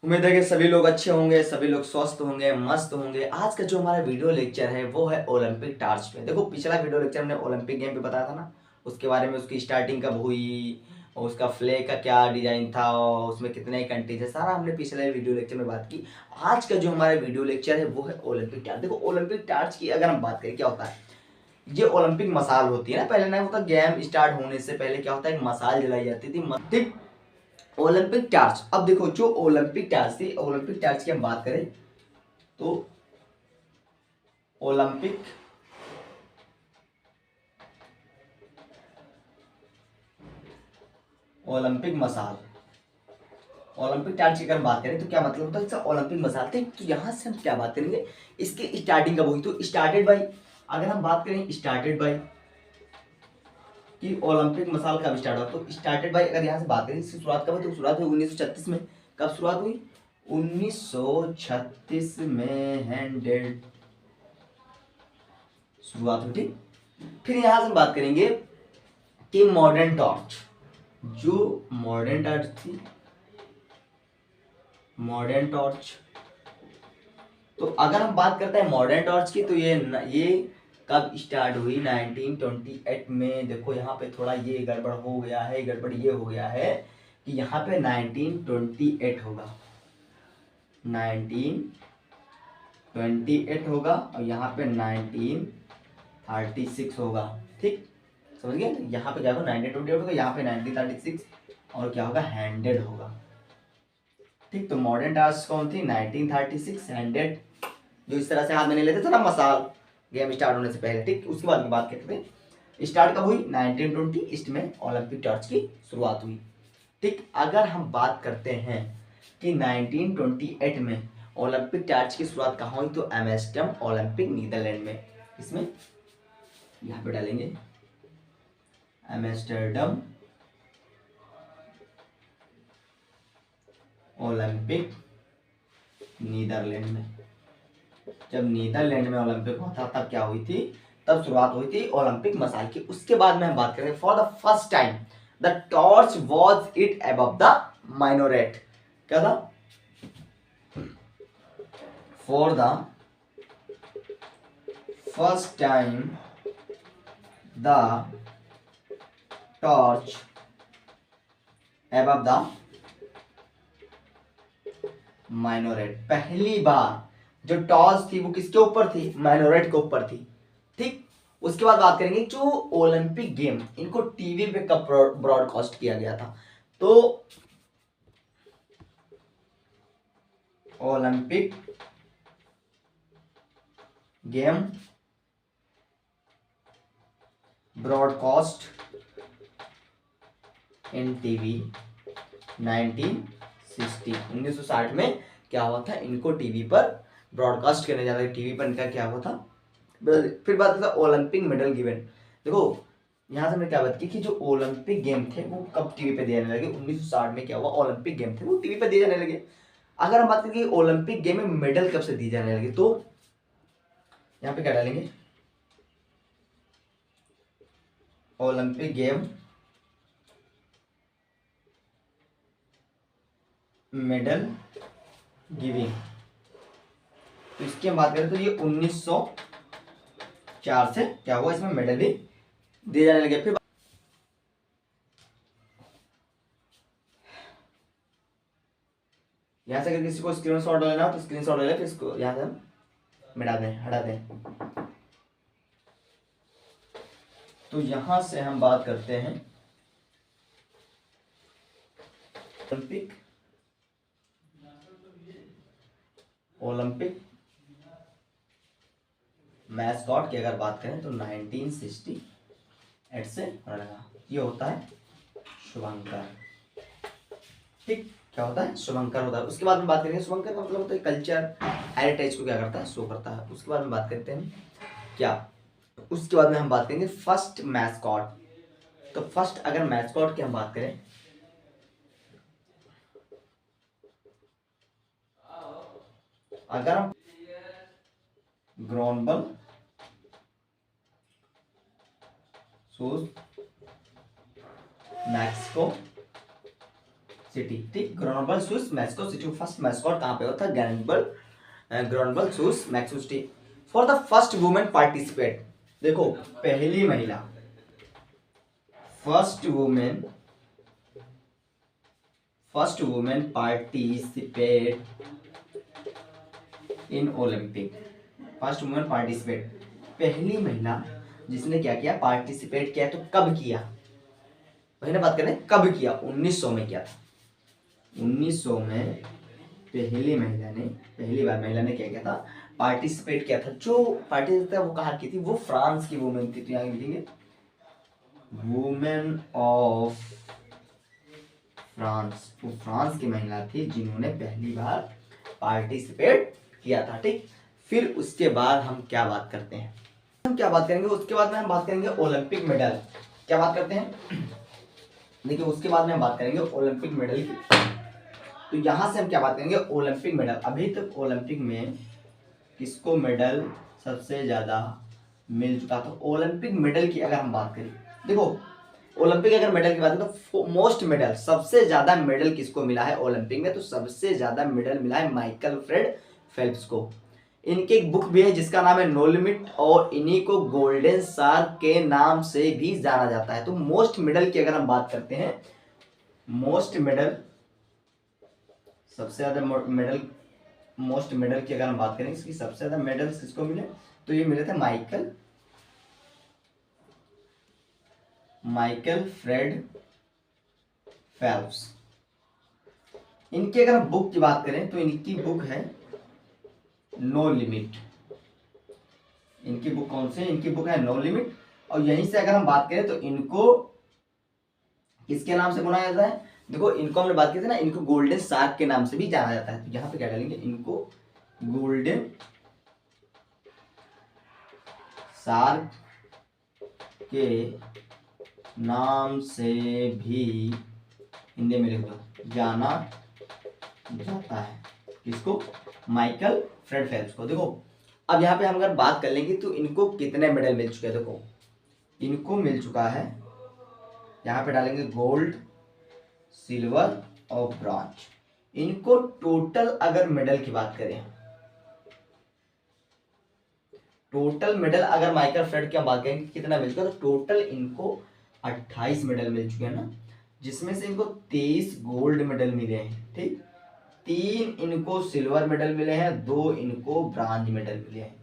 उम्मीद है कि सभी लोग अच्छे होंगे, सभी लोग स्वस्थ होंगे, मस्त होंगे। आज का जो हमारा वीडियो लेक्चर है वो है ओलंपिक टार्च पे। देखो, पिछला वीडियो लेक्चर हमने ओलंपिक गेम पे बताया था ना, उसके बारे में, उसकी स्टार्टिंग कब हुई और उसका फ्लैग का क्या डिजाइन था और उसमें कितने कंट्रीज है, सारा हमने पिछले वीडियो लेक्चर में बात की। आज का जो हमारा वीडियो लेक्चर है वो है ओलंपिक टार्च। देखो, ओलंपिक टार्च की अगर हम बात करें, क्या होता है, ये ओलंपिक मसाल होती है ना। पहले ना होता, गेम स्टार्ट होने से पहले क्या होता है, एक मसाल जलाई जाती थी, ठीक। ओलंपिक टार्च, अब देखो जो ओलंपिक टार्च थी, ओलंपिक टार्च की हम बात करें तो ओलंपिक ओलंपिक मसाल, ओलंपिक टार्च की अगर बात करें तो क्या मतलब होता है इसका, ओलंपिक मसाल थे। तो यहां से हम क्या बात करेंगे, इसकी स्टार्टिंग कब हुई, तो स्टार्टेड बाई, अगर हम बात करें स्टार्टेड बाई कि ओलंपिक मसाल कब स्टार्ट हुआ, तो स्टार्टेड बाई अगर यहाँ से बात करें, इसकी शुरुआत कब हुई, तो शुरुआत हुई 1936 में। कब शुरुआत हुई, 1936 में हैंडेड शुरुआत हुई, ठीक। फिर यहां से हम बात करेंगे कि मॉडर्न टॉर्च, जो मॉडर्न टॉर्च थी, मॉडर्न टॉर्च, तो अगर हम बात करते हैं मॉडर्न टॉर्च की, तो ये कब स्टार्ट हुई, 1928 में। देखो यहाँ पे थोड़ा ये गड़बड़ हो गया है, गड़बड़ ये हो गया है कि यहाँ पे 1928 होगा, 1928 होगा और यहाँ पे 1936 होगा, ठीक। समझ गए, यहाँ पे क्या होगा 1928 होगा, यहाँ पे 1936 और क्या होगा, हैंडेड होगा, ठीक। तो मॉडर्न टास्क कौन थी, 1936 हैंडेड, जो इस तरह से हाथ में नहीं लेते थे ना मसाल, गेम स्टार्ट होने से पहले, ठीक। उसके बाद की बात करते थे, स्टार्ट कब हुई, 1920 ईस्ट में ओलंपिक टॉर्च की शुरुआत हुई, ठीक। अगर हम बात करते हैं कि 1928 में ओलंपिक टॉर्च की शुरुआत कहाँ हुई, तो एम्स्टर्डम ओलंपिक नीदरलैंड में, इसमें यहाँ पे डालेंगे एम्स्टर्डम ओलंपिक नीदरलैंड में। जब नीदरलैंड में ओलंपिक हुआ था तब क्या हुई थी, तब शुरुआत हुई थी ओलंपिक मसाल की। उसके बाद में हम बात करें, for the first time the torch was it above the minaret, क्या था, for the first time the torch above the minaret, पहली बार जो टॉर्च थी वो किसके ऊपर थी, माइनोरेट के ऊपर थी, ठीक। उसके बाद बात करेंगे जो ओलंपिक गेम, इनको टीवी पे कब ब्रॉडकास्ट किया गया था, तो Olympic game broadcast in TV 1960 में क्या हुआ था, इनको टीवी पर ब्रॉडकास्ट करने जा रहे, टीवी पर इनका क्या हुआ था। फिर बात करता ओलंपिक मेडल गिवन। देखो यहाँ से हमने क्या बात की कि जो ओलंपिक गेम थे वो कब टीवी पे दिए जाने लगे, 1960 में क्या हुआ, ओलंपिक गेम थे वो टीवी पे दिए जाने लगे। अगर हम बात करें कि ओलंपिक गेम में मेडल कब से दिए जाने लगे, तो यहाँ पे क्या डालेंगे, ओलंपिक गेम मेडल गिविंग। तो इसकी हम बात करें तो ये 1904 से क्या हुआ, इसमें मेडल भी दिए जाने लगे। फिर यहां से अगर किसी को स्क्रीनशॉट लेना हो तो स्क्रीनशॉट ले ले, फिर इसको यहां से हम मिटा दें, हटा दें। तो यहां से हम बात करते हैं ओलंपिक ओलंपिक मैस्कॉट की अगर बात करें तो 1968 से होने लगा। ये होता है शुभंकर, ठीक। क्या होता है, शुभंकर होता है। उसके बाद में बात करेंगे, शुभंकर का मतलब होता है कल्चर हेरिटेज को क्या करता है, शो करता है। उसके बाद में बात करते हैं क्या, उसके बाद में हम बात करेंगे फर्स्ट मैस्कॉट। तो फर्स्ट अगर मैस्कॉट की हम बात करें, अगर हम ग्रोनबल शूज मैक्सिको सिटी, ठीक। Grenoble Swiss Mexico city, first mascot कहाँ पे होता है? Grenoble Swiss Mexico city. For the first women participate, देखो पहली महिला, first women participate in Olympic, first women participate, पहली महिला जिसने क्या किया? पार्टिसिपेट किया। तो कब किया? वही ना बात करें, कब किया? 1900 में किया था। 1900 में पहली बार महिला ने क्या किया था? पार्टिसिपेट किया था। जो पार्टिसिपेट था वो कहाँ की थी? वो फ्रांस की वुमेन थी। तो यहाँ लिखेंगे वुमेन ऑफ फ्रांस, वो फ्रांस की महिला थी जिन्होंने पहली बार पार्टिसिपेट किया था, ठीक। फिर उसके बाद हम क्या बात करते हैं? हम क्या बात करेंगे? उसके बाद में हम बात करेंगे ओलंपिक मेडल। क्या बात करते हैं? देखिए उसके बाद में हम बात करेंगे ओलंपिक मेडल की। तो यहां से हम क्या बात करेंगे? Olympic medal. अभी तक ओलंपिक में किसको मेडल सबसे ज्यादा मिल चुका था? ओलंपिक मेडल की अगर हम बात करें, देखो ओलंपिक अगर मेडल की बात करें तो मोस्ट मेडल, सबसे ज्यादा मेडल किसको मिला है ओलंपिक में? तो सबसे ज्यादा मेडल मिला है माइकल फ्रेड फेल्प्स को। इनकी एक बुक भी है जिसका नाम है नो लिमिट, और इन्हीं को गोल्डन शार्क के नाम से भी जाना जाता है। तो मोस्ट मेडल की अगर हम बात करते हैं, मोस्ट मेडल, सबसे ज्यादा मेडल, मोस्ट मेडल की अगर हम बात करें, इसकी सबसे ज्यादा मेडल्स किसको मिले? तो ये मिले थे माइकल फ्रेड फेल्प्स। इनकी अगर हम बुक की बात करें तो इनकी बुक है नो लिमिट। इनकी बुक कौन सी है? इनकी बुक है नो लिमिट। और यहीं से अगर हम बात करें तो इनको किसके नाम से बुलाया जाता है? देखो इनको हमने बात की थी ना, इनको गोल्डन शार्क के नाम से भी जाना जाता है। तो यहाँ पे क्या डालेंगे? इनको गोल्डन शार्क के नाम से भी हिंदी में लिख दो जाना जाता है। किसको? माइकल फ्रेड फेल्प्स को। देखो अब यहाँ पे हम अगर बात कर लेंगे तो इनको कितने मेडल मिल चुके हैं? देखो इनको मिल चुका है, यहाँ पे डालेंगे गोल्ड, सिल्वर और ब्रॉन्ज। इनको टोटल अगर मेडल की बात करें, टोटल मेडल अगर माइकल फ्रेड की हम बात करेंगे कितना मिल चुका है, तो टोटल इनको 28 मेडल मिल चुके हैं ना, जिसमें से इनको 23 गोल्ड मेडल मिले हैं, ठीक। 3 इनको सिल्वर मेडल मिले हैं, 2 इनको ब्रॉन्ज मेडल मिले हैं,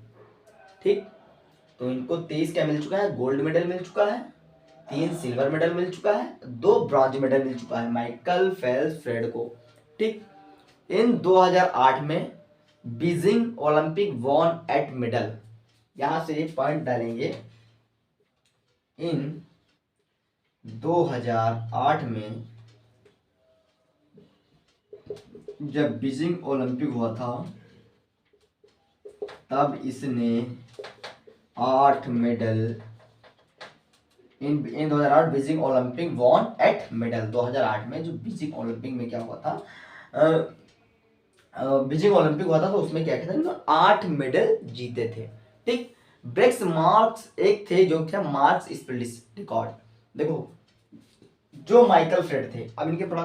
ठीक। तो इनको 23 क्या मिल चुका है? गोल्ड मेडल मिल चुका है, 3 सिल्वर मेडल मिल चुका है, 2 ब्रॉन्ज मेडल मिल चुका है माइकल फेल्प्स फ्रेड को, ठीक। इन 2008 में Beijing Olympic won eight medal, यहां से एक पॉइंट डालेंगे। इन 2008 में जब बीजिंग ओलंपिक हुआ था तब इसने 8 medal, in 2008 Beijing Olympic won eight medal. 2008 में जो बीजिंग ओलंपिक में क्या हुआ था, बीजिंग ओलंपिक हुआ था, तो उसमें क्या किया था? 8 मेडल जीते थे, ठीक। ब्रेक्स मार्क्स एक थे जो थे मार्क्स स्पिरिट रिकॉर्ड। देखो जो माइकल फ्रेड थे, अब इनके थोड़ा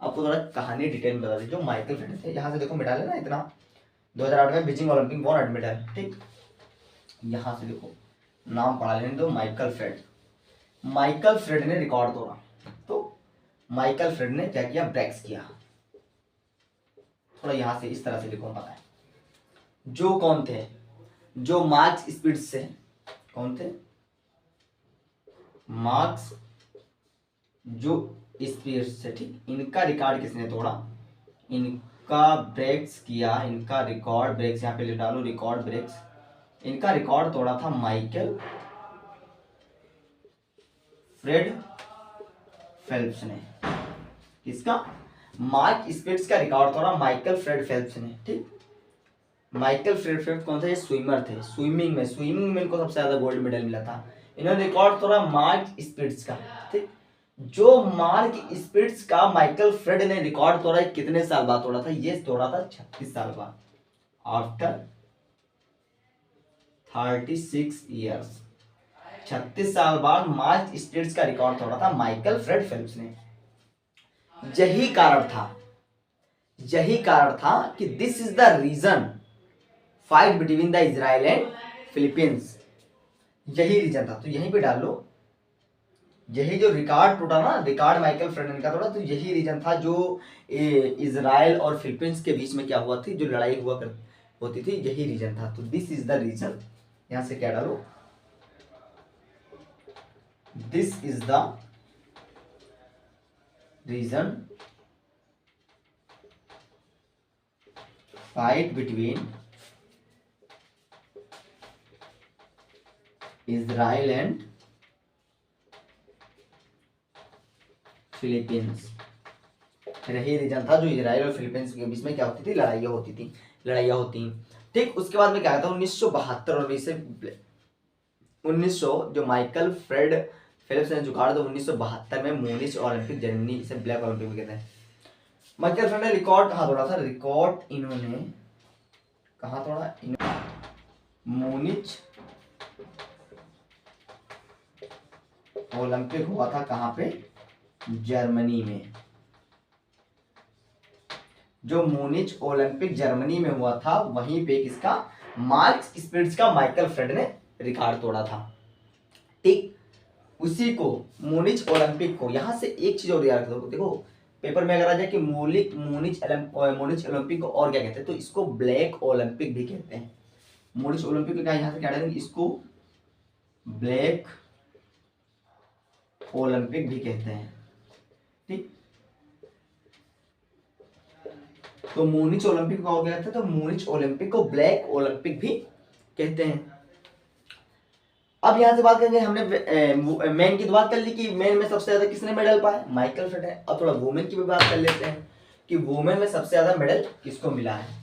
आपको थोड़ा कहानी डिटेल में बता दी। जो माइकल फ्रेड थे, यहाँ से देखो मेडल है ना इतना, 2008 में Beijing Olympic won eight medal, ठीक। यहाँ से देखो नाम पढ़ा लेने दो, माइकल फ्रेड। माइकल फ्रेड ने रिकॉर्ड तोड़ा, तो माइकल फ्रेड ने क्या किया? ब्रेक्स किया। थोड़ा यहाँ से इस तरह से लिखो, पता है जो कौन थे? जो मार्क्स स्पिरिट से, कौन थे? मार्क्स जो स्पिरिट से, ठीक। इनका रिकॉर्ड किसने तोड़ा? इनका ब्रेक्स किया, इनका रिकॉर्ड ब्रेक्स, यहाँ पे लिख डालो रिकॉर्ड ब्रेक्स। इनका रिकॉर्ड तोड़ा था माइकल फ्रेड फेल्प्स ने। किसका? मार्क स्पिरिट्स का रिकॉर्ड तोड़ा माइकल फ्रेड फेल्प्स ने, ठीक। माइकल फ्रेड फेल्प्स कौन थे? ये स्विमर थे। स्विमिंग में इनको सबसे ज्यादा गोल्ड मेडल मिला था। इन्होंने रिकॉर्ड तोड़ा मार्क स्पिरिट्स का, ठीक। जो मार्क स्पिरिट्स का माइकल फ्रेड ने रिकॉर्ड तोड़ा, कितने साल बाद तोड़ा था? ये तोड़ा था 36 साल बाद, आफ्टर 36 ईयर्स। 36 साल बाद मार्क स्पिरिट्स का रिकॉर्ड तोड़ा था माइकल फ्रेड फेल्प्स ने। यही कारण था, यही कारण था कि this is the reason fight between the Israel and Philippines. यही रीजन था, तो यहीं पे डाल लो, यही जो रिकॉर्ड टूटा ना, रिकॉर्ड माइकल फ्रेडन का तोड़ा, तो यही रीजन था जो इजराइल और फिलीपींस के बीच में क्या हुआ थी, जो लड़ाई हुआ कर होती थी, यही रीजन था। तो दिस इज द रीजन, यहां से क्या डालो, this is the reason fight between Israel and Philippines. यही रीजन था जो इजराइल और फिलीपींस के बीच में क्या होती थी, लड़ाइयाँ होती। ठीक, उसके बाद में क्या था, 1972 और 1900 जो माइकल फ्रेड फिलिप्स ने जुगाड़ तो 1972 में म्यूनिच ओलंपिक, जर्मनी से ब्लैक ओलंपिक में कहते हैं। माइकल फ्रेड ने रिकॉर्ड कहाँ तोड़ा था, रिकॉर्ड इन्होंने कहाँ तोड़ा, म्यूनिच ओलंपिक हुआ था कहाँ पे, जर्मनी में। जो म्यूनिच ओलंपिक जर्मनी में हुआ था, वहीं पे किसका, मार्क्स स्पिरिट्स का माइकल फ्रेड ने रिकॉर्ड तोड़ा था। ठीक, उसी को म्यूनिच ओलंपिक को, यहां से एक चीज और याद रखो, देखो पेपर में अगर आ जाए कि म्यूनिच ओलंपिक को और क्या कहते हैं, तो इसको ब्लैक ओलंपिक भी कहते हैं। म्यूनिच ओलंपिक को क्या यहां से क्या डालेंगे, इसको ब्लैक ओलंपिक भी कहते हैं। ठीक, तो म्यूनिच ओलंपिक को और क्या कहते हैं, तो म्यूनिच ओलंपिक को ब्लैक ओलंपिक भी कहते हैं। अब यहां से बात करेंगे, हमने मेन की तो बात कर ली कि मेन में सबसे ज्यादा किसने मेडल पाया, माइकल फेल्प्स है। अब थोड़ा वुमेन की भी बात कर लेते हैं कि वुमेन में सबसे ज्यादा मेडल किसको मिला है।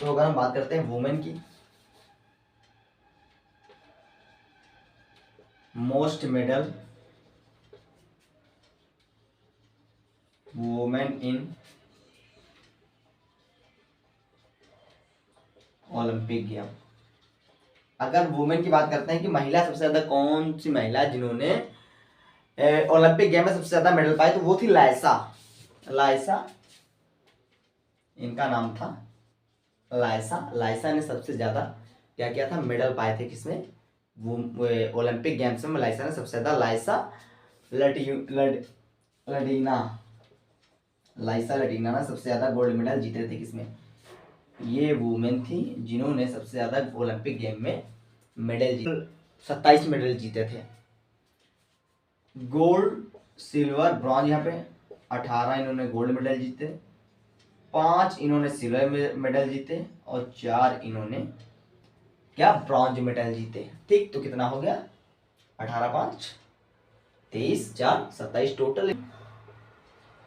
तो अगर हम बात करते हैं वुमेन की, most medal women in Olympic game. अगर वुमेन की बात करते हैं कि महिला सबसे ज्यादा कौन सी महिला जिन्होंने ओलंपिक गेम में सबसे ज्यादा मेडल पाए, तो वो थी लाइसा। लाइसा इनका नाम था, लाइसा ने सबसे ज्यादा क्या किया था, मेडल पाए थे किसमें, वो ओलंपिक गेम्स में लाइसा ने सबसे ज्यादा, लडीना लाइसा लडीना ने सबसे ज्यादा गोल्ड मेडल जीते थे किसमें, ये वुमेन थी जिन्होंने सबसे ज्यादा ओलंपिक गेम में मेडल जीते, 27 मेडल जीते थे। गोल्ड, सिल्वर, ब्रॉन्ज, यहाँ पे 18 इन्होंने गोल्ड मेडल जीते, 5 इन्होंने सिल्वर मेडल जीते और 4 इन्होंने क्या, ब्रॉन्ज मेडल जीते। ठीक, तो कितना हो गया, 18 5 23 4 27 टोटल।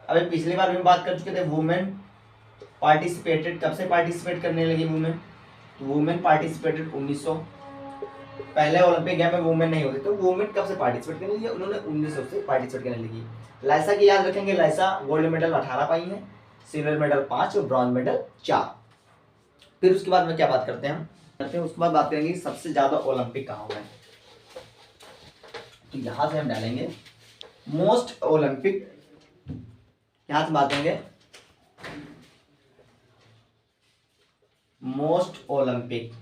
अभी पिछली बार भी बात कर चुके थे, वुमेन पार्टिसिपेटेड, कब से पार्टिसिपेट करने लगी वुमेन, तो वुमेन पार्टिसिपेटेड 1900, पहले ओलंपिक गेम में वुमेन नहीं होती, तो वुमेन कब से पार्टिसिपेट करने लगी, उन्होंने 1900 से पार्टिसिपेट करने लगी। लाइसा की याद रखेंगे, लाइसा गोल्ड मेडल 18 पाई है, सिल्वर मेडल 5 और ब्रॉन्ज मेडल 4। फिर उसके बाद में क्या बात करते हैं हम, उसके बाद बात करेंगे सबसे ज्यादा ओलंपिक कहाँ हुआ है, तो यहां से हम डालेंगे मोस्ट ओलंपिक, यहां से बात करेंगे मोस्ट ओलंपिक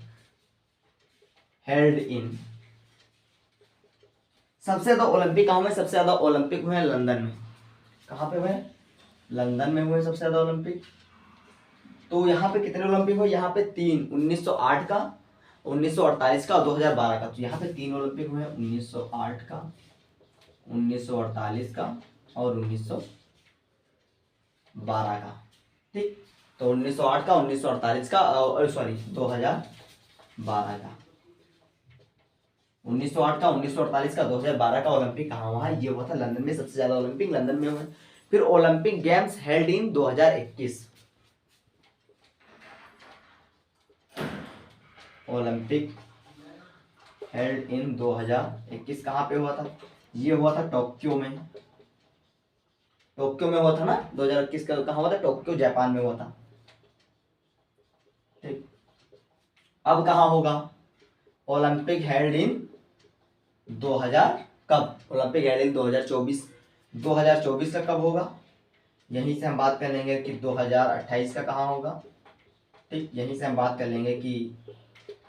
हेल्ड इन, सबसे ज्यादा ओलंपिक कहाँ में, सबसे ज्यादा ओलंपिक हुए लंदन में। कहाँ पे हुए, लंदन में हुए सबसे ज्यादा ओलंपिक। तो यहाँ पे कितने ओलंपिक हुए, यहाँ पे 3, 1908 का, 1948 का और 2012 का। तो यहाँ पे 3 ओलंपिक हुए, 1908 का, 1948 का और 1912 का। ठीक, तो 1908 का, 1948 का, सॉरी 2012 का, 1908 का, 1948 का, 2012 का ओलंपिक कहाँ हुआ है, ये हुआ था लंदन में, सबसे ज्यादा ओलंपिक लंदन में हुए। फिर Olympic games held in 2021, Olympic held in 2021 कहाँ पे हुआ था, ये हुआ था टोक्यो में, टोक्यो में हुआ था ना 2021 का, कहाँ हुआ था, टोक्यो जापान में हुआ था। ठीक, अब कहाँ होगा, ओलंपिक हेल्ड इन 2000, कब ओलंपिक हेल्ड इन 2024, 2024 का कब होगा, यहीं से हम बात कर लेंगे कि 2028 का कहाँ होगा। ठीक, यहीं से हम बात कर लेंगे कि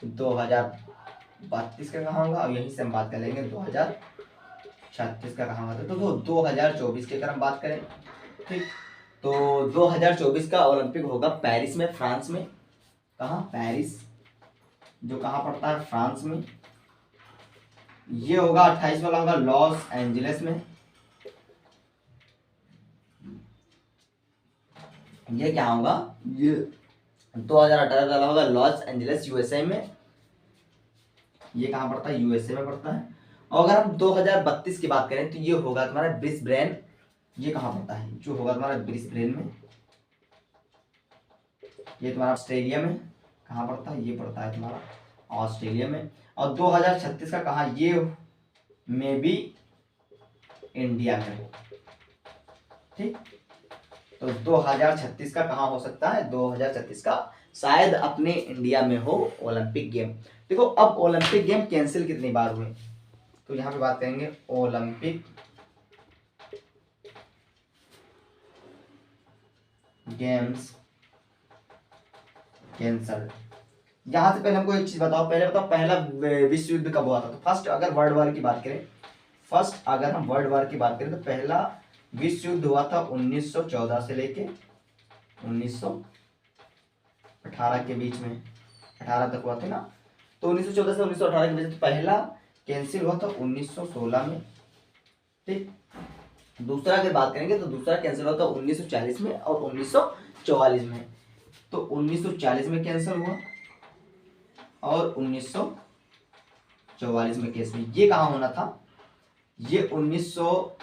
2032 का कहाँ होगा, और यहीं से हम बात कर लेंगे 2036 का कहाँ होगा। तो 2024 की अगर हम बात करें, ठीक, तो 2024 का ओलंपिक होगा पेरिस में, फ्रांस में। कहाँ, पेरिस, जो कहाँ पड़ता है, फ्रांस में। ये होगा 28 वाला होगा लॉस एंजलिस में। ये क्या होगा, ये 2018 वाला होगा लॉस एंजलिस यूएसए में। ये कहाँ पड़ता है, यूएसए में पड़ता है। और अगर हम 2032 की बात करें तो ये होगा तुम्हारा ब्रिस्बेन। ये कहाँ पड़ता है, जो होगा तुम्हारा ब्रिस्बेन में। ये तुम्हारा ऑस्ट्रेलिया में कहाँ पड़ता है, ये पड़ता है तुम्हारा ऑस्ट्रेलिया में। और 2036 का कहाँ, ये में भी इंडिया में। ठीक, तो 2036 का कहाँ हो सकता है, 2036 का शायद अपने इंडिया में हो ओलंपिक गेम। देखो अब ओलंपिक गेम कैंसिल कितनी बार हुए, तो यहाँ पे बात करेंगे ओलंपिक गेम्स कैंसल। यहाँ से पहले हमको एक चीज बताओ, पहले बताओ पहला विश्व युद्ध कब हुआ था। तो फर्स्ट अगर वर्ल्ड वॉर की बात करें, फर्स्ट अगर हम वर्ल्ड वॉर की बात करें तो पहला विश्व युद्ध हुआ था 1914 से लेके 1918 के बीच में, 18 तक हुआ था ना। तो 1914 से 1918 के बीच में पहला कैंसिल हुआ था 1916 में। ठीक, दूसरा अगर बात करेंगे तो दूसरा कैंसिल हुआ था 1940 में और 1944 में। तो 1940 में कैंसिल हुआ और 1944 में केस में। ये कहाँ होना था, ये 1900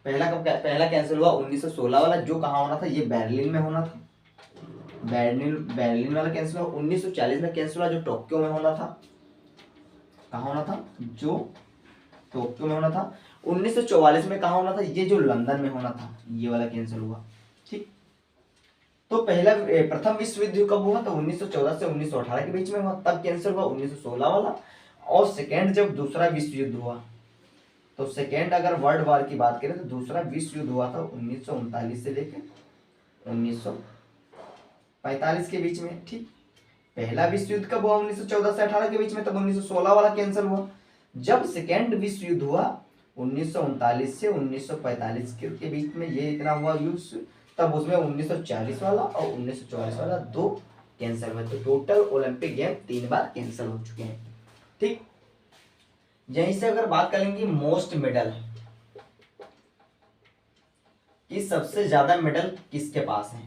पहला कैंसिल हुआ 1916 वाला, जो कहाँ होना था, ये बर्लिन में होना था। बर्लिन वाला कैंसिल हुआ। 1940 में कैंसिल हुआ, जो टोक्यो में होना था। कहाँ होना था, जो टोक्यो में होना था। 1944 में कहाँ होना था, ये जो लंदन में होना था, ये वाला कैंसिल हुआ। ठीक, तो पहला प्रथम विश्व युद्ध कब हुआ, तो 1914 से 1918 के बीच में हुआ, तब कैंसिल हुआ 1916 वाला। और सेकेंड जब दूसरा विश्व युद्ध हुआ, तो सेकेंड अगर वर्ल्ड वॉर की बात करें तो दूसरा विश्व युद्ध हुआ था 1939 से लेकर 1945 के बीच में। ठीक, पहला विश्व युद्ध कब हुआ, 1914 से 18 के बीच में, तब 1916 वाला कैंसिल हुआ। जब सेकेंड विश्व युद्ध हुआ 1939 से 1945 के बीच में, ये इतना हुआ युद्ध, तब उसमें 1940 वाला और 1944 वाला दो कैंसिल हुए। तो टोटल ओलंपिक गेम 3 बार कैंसिल हो चुके हैं। ठीक, यहीं से अगर बात करेंगे मोस्ट मेडल कि सबसे ज्यादा मेडल किसके पास है,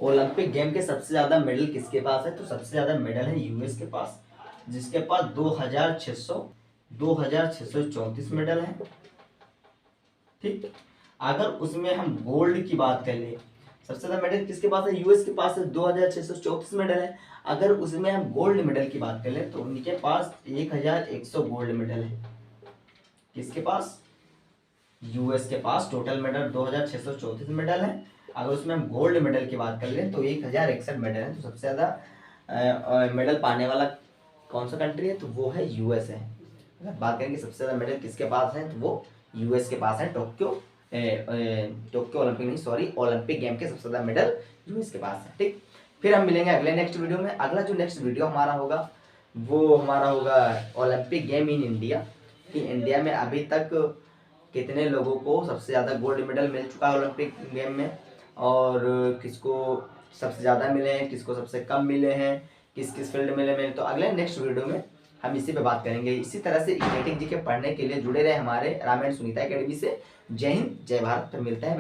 ओलंपिक गेम के सबसे ज्यादा मेडल किसके पास है, तो सबसे ज्यादा मेडल है यूएस के पास, जिसके पास 2634 मेडल है। ठीक, अगर उसमें हम गोल्ड की बात कर ले, सबसे ज्यादा मेडल किसके पास है, यूएस के पास है, 2634 मेडल है। अगर उसमें हम गोल्ड मेडल की बात कर ले तो उनके पास 1100 गोल्ड मेडल है। किसके पास, यूएस के पास टोटल मेडल 2634 मेडल है। अगर उसमें हम गोल्ड मेडल की बात कर लें तो 1061 मेडल है। तो सबसे ज्यादा मेडल पाने वाला कौन सा कंट्री है, तो वो है यूएस है। अगर बात करेंगे सबसे ज्यादा मेडल किसके पास है, तो वो यूएस के पास है। टोक्यो ओलंपिक नहीं, सॉरी, ओलंपिक गेम के सबसे ज्यादा मेडल यूएस के पास है। ठीक, फिर हम मिलेंगे अगले नेक्स्ट वीडियो में। अगला जो नेक्स्ट वीडियो हमारा होगा वो हमारा होगा ओलंपिक गेम इन इंडिया, कि इंडिया में अभी तक कितने लोगों को सबसे ज़्यादा गोल्ड मेडल मिल चुका है ओलंपिक गेम में, और किसको सबसे ज़्यादा मिले हैं, किसको सबसे कम मिले हैं, किस किस फील्ड में मिले। तो अगले नेक्स्ट वीडियो में हम इसी पे बात करेंगे। इसी तरह से स्टैटिक जी के पढ़ने के लिए जुड़े रहे हमारे रामायण सुनीता अकेडमी से। जय हिंद, जय भारत। फिर मिलते हैं।